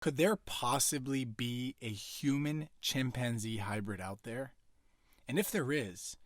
Could there possibly be a human-chimpanzee hybrid out there? And if there is,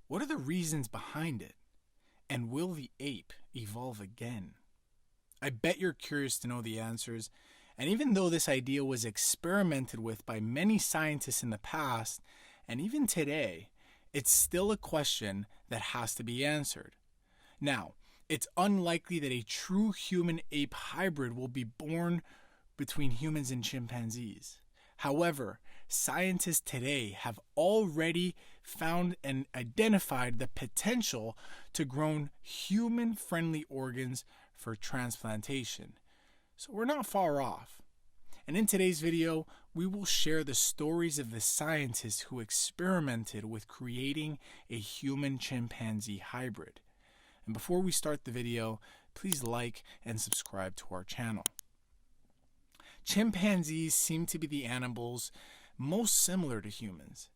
what are the reasons behind it? And will the ape evolve again? I bet you're curious to know the answers, and even though this idea was experimented with by many scientists in the past, and even today, it's still a question that has to be answered. Now, it's unlikely that a true human-ape hybrid will be born between humans and chimpanzees. However, scientists today have already found and identified the potential to grow human-friendly organs for transplantation. So we're not far off. And in today's video, we will share the stories of the scientists who experimented with creating a human-chimpanzee hybrid. And before we start the video, please like and subscribe to our channel. Chimpanzees seem to be the animals most similar to humans.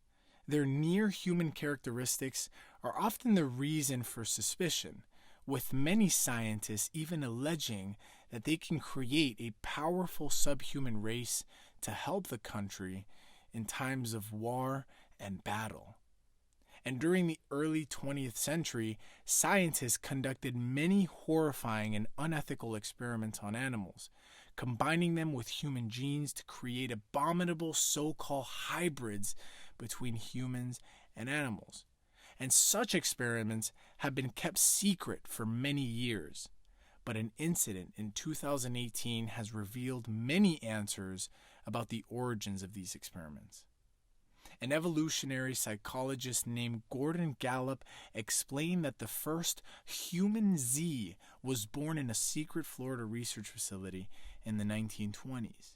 Their near-human characteristics are often the reason for suspicion, with many scientists even alleging that they can create a powerful subhuman race to help the country in times of war and battle. And during the early 20th century, scientists conducted many horrifying and unethical experiments on animals, combining them with human genes to create abominable so-called hybrids between humans and animals. And such experiments have been kept secret for many years. But an incident in 2018 has revealed many answers about the origins of these experiments. An evolutionary psychologist named Gordon Gallup explained that the first HUMANZEE was born in a secret Florida research facility in the 1920s.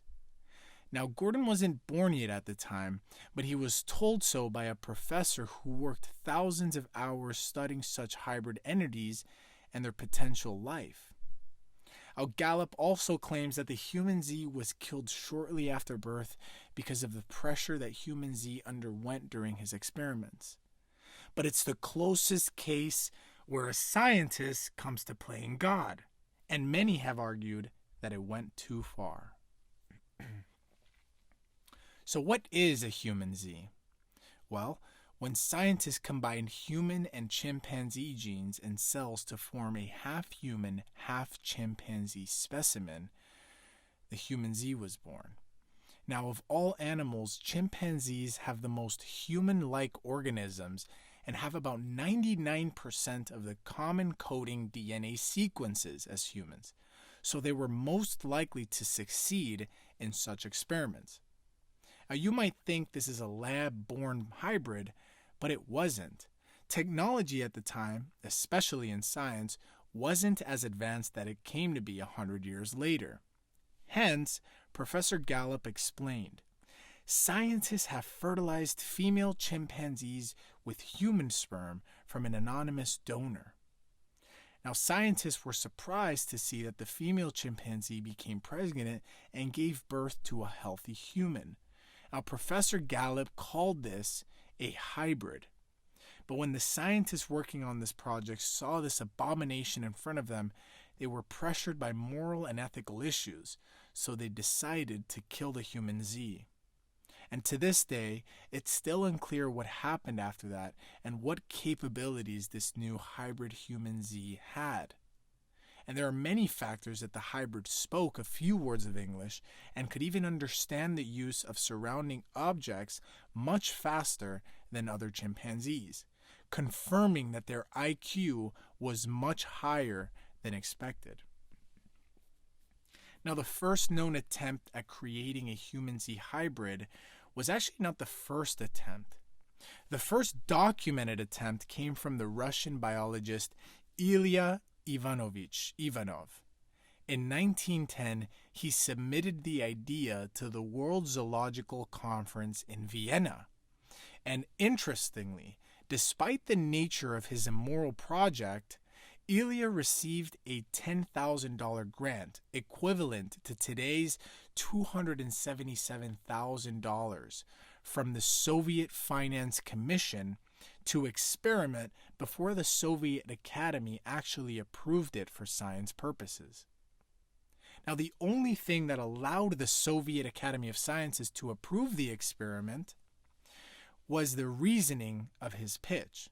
Now, Gordon wasn't born yet at the time, but he was told so by a professor who worked thousands of hours studying such hybrid entities and their potential life. Gallup also claims that the HUMANZEE was killed shortly after birth because of the pressure that HUMANZEE underwent during his experiments. But it's the closest case where a scientist comes to playing God, and many have argued that it went too far. So what is a HUMANZEE? Well, when scientists combine human and chimpanzee genes and cells to form a half-human, half-chimpanzee specimen, the HUMANZEE was born. Now, of all animals, chimpanzees have the most human-like organisms and have about 99% of the common coding DNA sequences as humans, so they were most likely to succeed in such experiments. Now, you might think this is a lab-born hybrid, but it wasn't. Technology at the time, especially in science, wasn't as advanced that it came to be 100 years later. Hence, Professor Gallup explained, scientists have fertilized female chimpanzees with human sperm from an anonymous donor. Now, scientists were surprised to see that the female chimpanzee became pregnant and gave birth to a healthy human. Now, Professor Gallup called this a hybrid. But when the scientists working on this project saw this abomination in front of them, they were pressured by moral and ethical issues, so they decided to kill the HUMANZEE. And to this day, it's still unclear what happened after that and what capabilities this new hybrid HUMANZEE had. And there are many factors that the hybrid spoke a few words of English and could even understand the use of surrounding objects much faster than other chimpanzees, confirming that their IQ was much higher than expected. Now, the first known attempt at creating a HUMANZEE hybrid was actually not the first attempt. The first documented attempt came from the Russian biologist Ilya Ivanovich Ivanov. In 1910, he submitted the idea to the World Zoological Conference in Vienna. And interestingly, despite the nature of his immoral project, Ilya received a $10,000 grant, equivalent to today's $277,000, from the Soviet Finance Commission to experiment before the Soviet Academy actually approved it for science purposes. Now, the only thing that allowed the Soviet Academy of Sciences to approve the experiment was the reasoning of his pitch.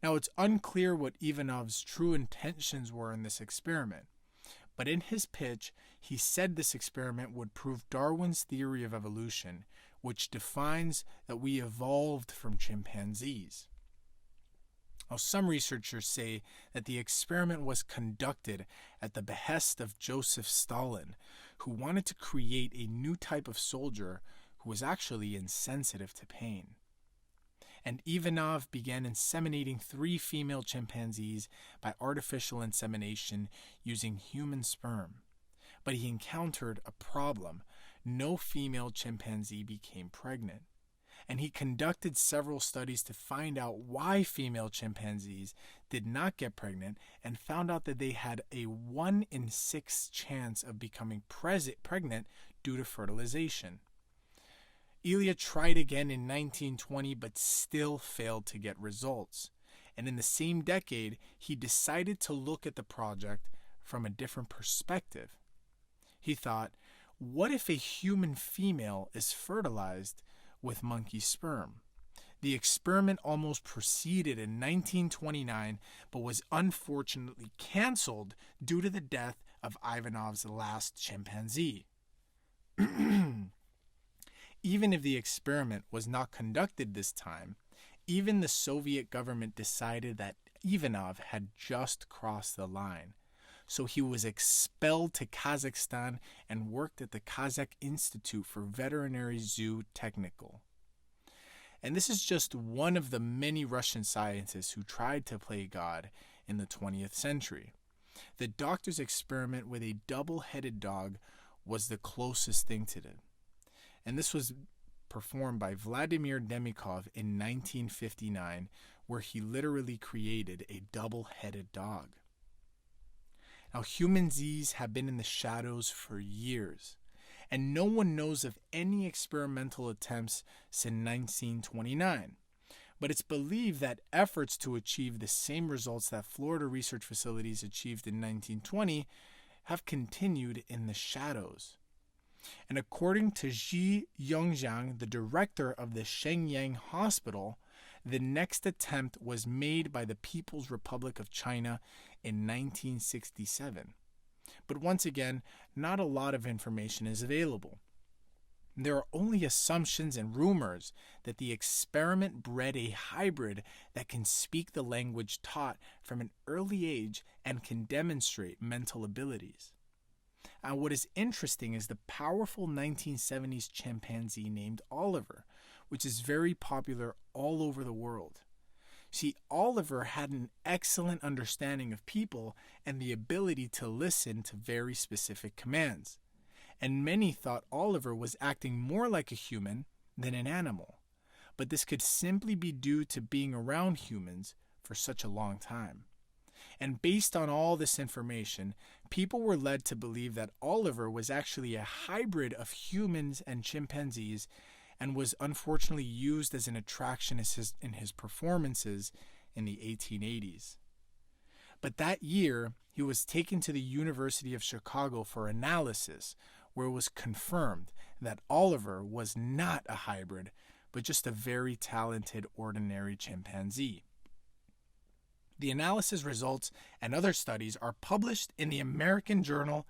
Now, it's unclear what Ivanov's true intentions were in this experiment, but in his pitch, he said this experiment would prove Darwin's theory of evolution, which defines that we evolved from chimpanzees. Now, some researchers say that the experiment was conducted at the behest of Joseph Stalin, who wanted to create a new type of soldier who was actually insensitive to pain. And Ivanov began inseminating 3 female chimpanzees by artificial insemination using human sperm. But he encountered a problem. No female chimpanzee became pregnant. And he conducted several studies to find out why female chimpanzees did not get pregnant, and found out that they had a 1 in 6 chance of becoming pregnant due to fertilization. 𝐤𝐤𝐤 tried again in 1920 but still failed to get results. And in the same decade, he decided to look at the project from a different perspective. He thought, what if a human female is fertilized with monkey sperm? The experiment almost proceeded in 1929, but was unfortunately canceled due to the death of Ivanov's last chimpanzee. Even if the experiment was not conducted this time, even the Soviet government decided that Ivanov had just crossed the line. So he was expelled to Kazakhstan and worked at the Kazakh Institute for Veterinary Zoo Technical. And this is just one of the many Russian scientists who tried to play God in the 20th century. The doctor's experiment with a double-headed dog was the closest thing to it. And this was performed by Vladimir Demystified in 1959, where he literally created a double-headed dog. Now, humanzees have been in the shadows for years, and no one knows of any experimental attempts since 1929. But it's believed that efforts to achieve the same results that Florida research facilities achieved in 1920 have continued in the shadows. And according to 𝐨𝐤𝐤𝐤, the director of the Shenyang Hospital, the next attempt was made by the People's Republic of China in 1967. But once again, not a lot of information is available. There are only assumptions and rumors that the experiment bred a hybrid that can speak the language taught from an early age and can demonstrate mental abilities. And what is interesting is the powerful 1970s chimpanzee named Oliver, which is very popular all over the world. See, Oliver had an excellent understanding of people and the ability to listen to very specific commands. And many thought Oliver was acting more like a human than an animal. But this could simply be due to being around humans for such a long time. And based on all this information, people were led to believe that Oliver was actually a hybrid of humans and chimpanzees, and was unfortunately used as an attraction in his performances in the 1880s. But that year, he was taken to the University of Chicago for analysis, where it was confirmed that Oliver was not a hybrid, but just a very talented ordinary chimpanzee. The analysis results and other studies are published in the American Journal.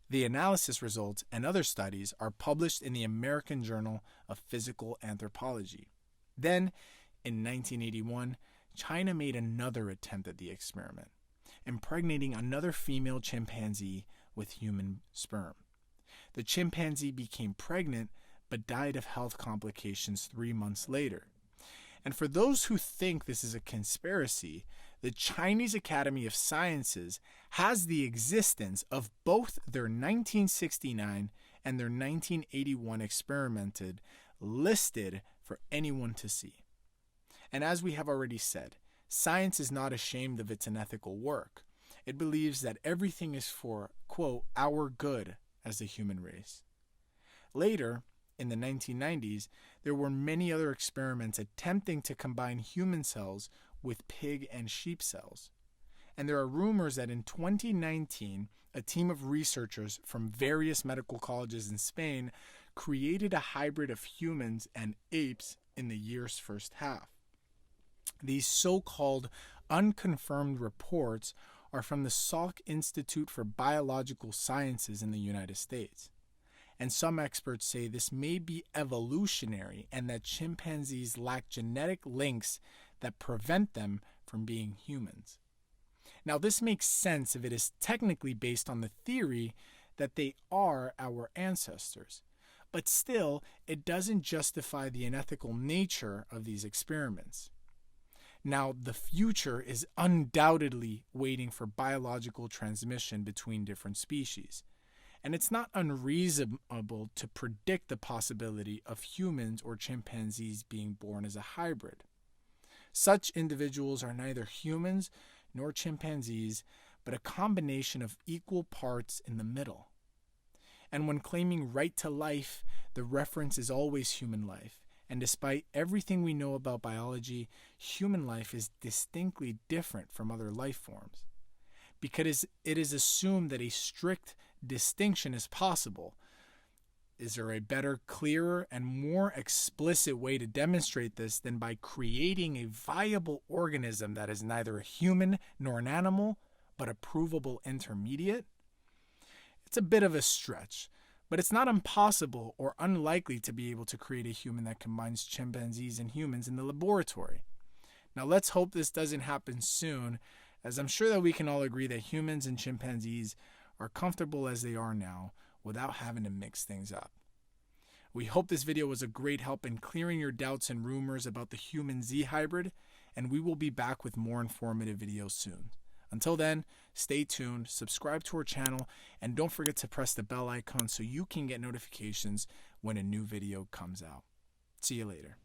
The analysis results and other studies are published in the American Journal of Physical Anthropology. Then, in 1981, China made another attempt at the experiment, impregnating another female chimpanzee with human sperm. The chimpanzee became pregnant but died of health complications 3 months later. And for those who think this is a conspiracy, the Chinese Academy of Sciences has the existence of both their 1969 and their 1981 experimented listed for anyone to see. And as we have already said, science is not ashamed of its unethical work. It believes that everything is for, quote, our good as the human race. Later, in the 1990s, there were many other experiments attempting to combine human cells with pig and sheep cells. And there are rumors that in 2019, a team of researchers from various medical colleges in Spain created a hybrid of humans and apes in the year's first half. These so-called unconfirmed reports are from the Salk Institute for Biological Sciences in the United States. And some experts say this may be evolutionary and that chimpanzees lack genetic links that prevent them from being humans. Now, this makes sense if it is technically based on the theory that they are our ancestors. But still, it doesn't justify the unethical nature of these experiments. Now, the future is undoubtedly waiting for biological transmission between different species. And it's not unreasonable to predict the possibility of humans or chimpanzees being born as a hybrid. Such individuals are neither humans nor chimpanzees, but a combination of equal parts in the middle. And when claiming right to life, the reference is always human life. And despite everything we know about biology, human life is distinctly different from other life forms. Because it is assumed that a strict distinction is possible. Is there a better, clearer, and more explicit way to demonstrate this than by creating a viable organism that is neither a human nor an animal, but a provable intermediate? It's a bit of a stretch, but it's not impossible or unlikely to be able to create a human that combines chimpanzees and humans in the laboratory. Now let's hope this doesn't happen soon, as I'm sure that we can all agree that humans and chimpanzees are comfortable as they are now without having to mix things up. We hope this video was a great help in clearing your doubts and rumors about the Human-Zee hybrid, and we will be back with more informative videos soon. Until then, stay tuned, subscribe to our channel, and don't forget to press the bell icon so you can get notifications when a new video comes out. See you later.